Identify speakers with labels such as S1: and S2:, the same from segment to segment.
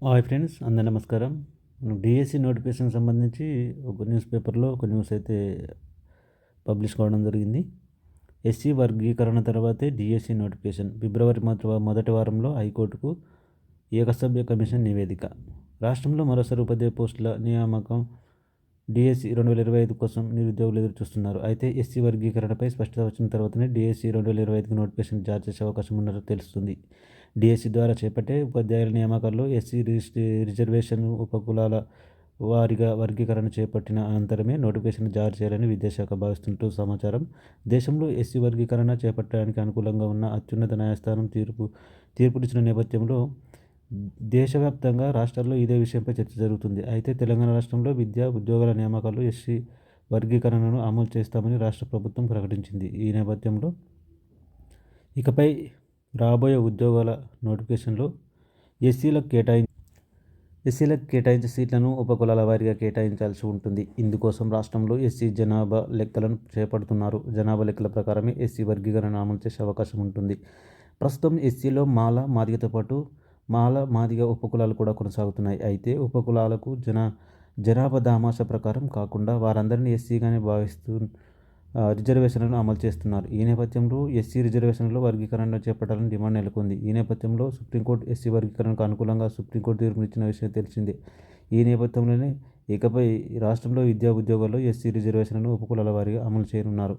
S1: Hi friends, అందరు నమస్కారం. మనం డిఎస్సి నోటిఫికేషన్కి సంబంధించి ఒక న్యూస్ పేపర్లో ఒక న్యూస్ అయితే పబ్లిష్ కావడం జరిగింది. ఎస్సీ వర్గీకరణ తర్వాతే డిఎస్సి నోటిఫికేషన్. ఫిబ్రవరి మొదటి వారంలో హైకోర్టుకు ఏకసభ్య కమిషన్ నివేదిక. రాష్ట్రంలో మరోసారి ఉపాధ్యాయ పోస్టుల నియామకం డిఎస్సి 2025 కోసం నిరుద్యోగులు ఎదురు చూస్తున్నారు. అయితే ఎస్సీ వర్గీకరణపై స్పష్టత వచ్చిన తర్వాతనే డిఎస్సి 2025కి నోటిఫికేషన్ జారీ చేసే అవకాశం ఉన్నట్టు తెలుస్తుంది. డిఎస్సి ద్వారా చేపట్టే ఉపాధ్యాయుల నియామకాల్లో ఎస్సీ రిజర్వేషన్ ఉపకులాల వారీగా వర్గీకరణ చేపట్టిన అనంతరమే నోటిఫికేషన్ జారీ చేయాలని విద్యాశాఖ భావిస్తున్నట్టు సమాచారం. దేశంలో ఎస్సీ వర్గీకరణ చేపట్టడానికి అనుకూలంగా ఉన్న అత్యున్నత న్యాయస్థానం తీర్పునిచ్చిన నేపథ్యంలో దేశవ్యాప్తంగా రాష్ట్రాల్లో ఇదే విషయంపై చర్చ జరుగుతుంది. అయితే తెలంగాణ రాష్ట్రంలో విద్యా ఉద్యోగాల నియామకాల్లో ఎస్సీ వర్గీకరణను అమలు చేస్తామని రాష్ట్ర ప్రభుత్వం ప్రకటించింది. ఈ నేపథ్యంలో ఇకపై రాబోయే ఉద్యోగాల నోటిఫికేషన్లో ఎస్సీలకు కేటాయించే సీట్లను ఉపకులాల వారీగా కేటాయించాల్సి ఉంటుంది. ఇందుకోసం రాష్ట్రంలో ఎస్సీ జనాభా లెక్కలను చేపడుతున్నారు. జనాభా లెక్కల ప్రకారమే ఎస్సీ వర్గీకరణ అమలు చేసే అవకాశం ఉంటుంది. ప్రస్తుతం ఎస్సీలో మాల, మాదిగతో పాటు మాదిగ ఉపకులాలు కూడా కొనసాగుతున్నాయి. అయితే ఉపకులాలకు జనాభా దామాషా ప్రకారం కాకుండా వారందరినీ ఎస్సీగానే భావిస్తూ రిజర్వేషన్లను అమలు చేస్తున్నారు. ఈ నేపథ్యంలో ఎస్సీ రిజర్వేషన్లో వర్గీకరణ చేపట్టాలని డిమాండ్ నెలకొంది. ఈ నేపథ్యంలో సుప్రీంకోర్టు ఎస్సీ వర్గీకరణకు అనుకూలంగా సుప్రీంకోర్టు తీర్పునిచ్చిన విషయం తెలిసిందే. ఈ నేపథ్యంలోనే ఇకపై రాష్ట్రంలో విద్యా ఉద్యోగాల్లో ఎస్సీ రిజర్వేషన్లను ఉపకులాల వారీగా అమలు చేయనున్నారు.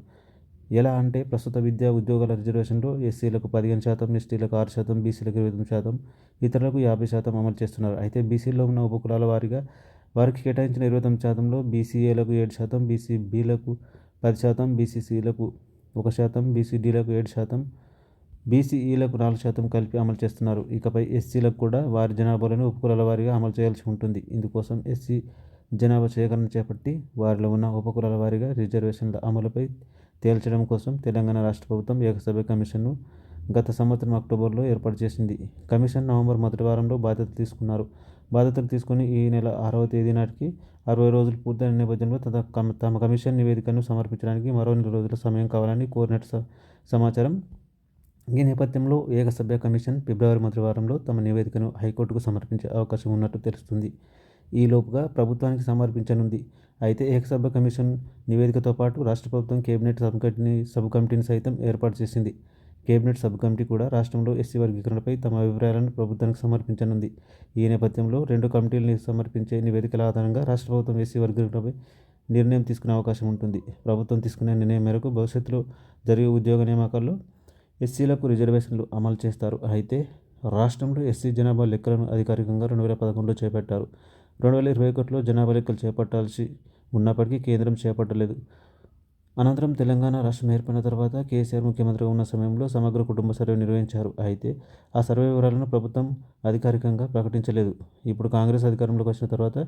S1: ఎలా అంటే ప్రస్తుత విద్యా ఉద్యోగాల రిజర్వేషన్లో ఎస్సీలకు 15%, ఎస్టీలకు 6%, బీసీలకు 29%, ఇతరులకు 50% అమలు చేస్తున్నారు. అయితే బీసీలో ఉన్న ఉపకులాల వారీగా వారికి కేటాయించిన 29%లో బీసీఏలకు 7%, బీసీబీలకు 10%, బీసీసీలకు 1%, బీసీడీలకు 7%, బీసీఈలకు 4% కలిపి అమలు చేస్తున్నారు. ఇకపై ఎస్సీలకు కూడా వారి జనాభాలను ఉపకులాల వారీగా అమలు చేయాల్సి ఉంటుంది. ఇందుకోసం ఎస్సీ జనాభా సేకరణ చేపట్టి వారిలో ఉన్న ఉపకులాల వారీగా రిజర్వేషన్ల అమలుపై తేల్చడం కోసం తెలంగాణ రాష్ట్ర ప్రభుత్వం ఏకసభ్య కమిషన్ను గత సంవత్సరం అక్టోబర్లో ఏర్పాటు చేసింది. కమిషన్ నవంబర్ మొదటి వారంలో బాధ్యతలు తీసుకుని ఈ నెల 6వ తేదీ నాటికి 60 రోజులు పూర్తయిన నేపథ్యంలో తమ కమిషన్ నివేదికను సమర్పించడానికి మరో 2 రోజుల సమయం కావాలని కోరినట్టు సమాచారం. ఈ నేపథ్యంలో ఏకసభ్య కమిషన్ ఫిబ్రవరి మొదటి వారంలో తమ నివేదికను హైకోర్టుకు సమర్పించే అవకాశం ఉన్నట్టు తెలుస్తుంది. ఈలోపుగా ప్రభుత్వానికి సమర్పించనుంది. అయితే ఏకసభ్య కమిషన్ నివేదికతో పాటు రాష్ట్ర ప్రభుత్వం కేబినెట్ సబ్ కమిటీని సైతం ఏర్పాటు చేసింది. కేబినెట్ సబ్ కమిటీ కూడా రాష్ట్రంలో ఎస్సీ వర్గీకరణపై తమ అభిప్రాయాలను ప్రభుత్వానికి సమర్పించనుంది. ఈ నేపథ్యంలో 2 కమిటీలు సమర్పించే నివేదికల ఆధారంగా రాష్ట్ర ప్రభుత్వం ఎస్సీ వర్గీకరణపై నిర్ణయం తీసుకునే అవకాశం ఉంటుంది. ప్రభుత్వం తీసుకునే నిర్ణయం మేరకు భవిష్యత్తులో జరిగే ఉద్యోగ నియామకాల్లో ఎస్సీలకు రిజర్వేషన్లు అమలు చేస్తారు. అయితే రాష్ట్రంలో ఎస్సీ జనాభా లెక్కలను అధికారికంగా 2011లో చేపట్టారు. 2021లో జనాభా లెక్కలు చేపట్టాల్సి ఉన్నప్పటికీ కేంద్రం చేపట్టలేదు. అనంతరం తెలంగాణ రాష్ట్రం ఏర్పడిన తర్వాత కేసీఆర్ ముఖ్యమంత్రిగా ఉన్న సమయంలో సమగ్ర కుటుంబ సర్వే నిర్వహించారు. అయితే ఆ సర్వే వివరాలను ప్రభుత్వం అధికారికంగా ప్రకటించలేదు. ఇప్పుడు కాంగ్రెస్ అధికారంలోకి వచ్చిన తర్వాత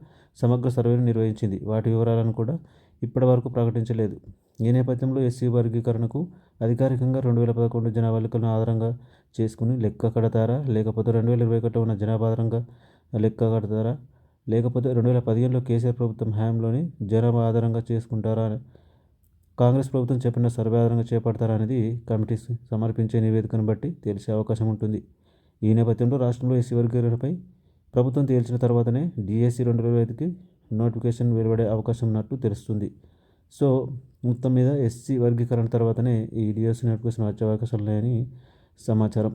S1: సమగ్ర సర్వేను నిర్వహించింది. వాటి వివరాలను కూడా ఇప్పటివరకు ప్రకటించలేదు. ఈ నేపథ్యంలో ఎస్సీ వర్గీకరణకు అధికారికంగా 2011 జనాభా లెక్కలను ఆధారంగా చేసుకుని లెక్క కడతారా, లేకపోతే 2021లో ఉన్న జనాభా ఆధారంగా లెక్క కడతారా, లేకపోతే 2015లో కేసీఆర్ ప్రభుత్వం హయాంలోని జనాభా ఆధారంగా చేసుకుంటారా, కాంగ్రెస్ ప్రభుత్వం చెప్పిన సర్వే ఆధారంగా చేపడతారా అనేది కమిటీ సమర్పించే నివేదికను బట్టి తెలిసే అవకాశం ఉంటుంది. ఈ నేపథ్యంలో రాష్ట్రంలో ఎస్సీ వర్గీకరణపై ప్రభుత్వం తేల్చిన తర్వాతనే డిఎస్సి 2025కి నోటిఫికేషన్ వెలువడే అవకాశం ఉన్నట్టు తెలుస్తుంది. సో మొత్తం మీద ఎస్సీ వర్గీకరణ తర్వాతనే ఈ డిఎస్సి నోటిఫికేషన్ వచ్చే అవకాశాలు ఉన్నాయని సమాచారం.